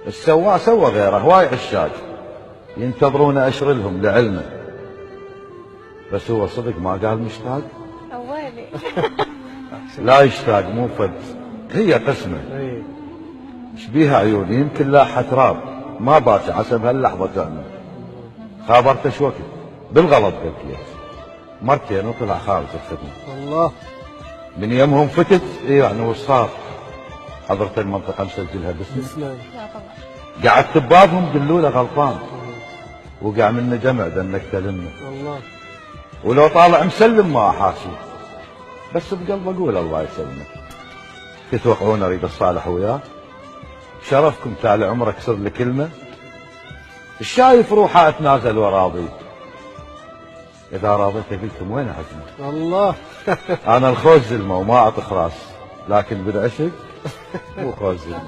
السواق سوى غيره، هواي عشاق ينتظرون اشر لهم لعلمه، بس هو صدق ما قال مشتاق. أولي لا يشتاق مو فد، هي قسمه. شبيها عيوني يمكن لاحة تراب ما باكي عسب هاللحظة تعمل. خابرته شو وقت بالغلط قلت مرتين وطلع خارج الخدمة. الله. من يمهم فتت يعني وش صار؟ حضرت المنطقة مسجلها باسمي. لا طبعا. قعدت ببابهم قلوا له غلطان، وقع منه جمع دنك تلمه. الله. ولو طالع مسلم ما احاسي، بس بقلب اقول الله يسلمك. تتوقعون اريد الصالح وياه؟ شرفكم تعال عمرك صر لي كلمه. الشايف روحه اتنازل وراضي، اذا راضيت قلتم وين عزمه؟ الله. انا الخوز زلمه وما اعطي خراس، لكن بالعشق مو خوز زلمه.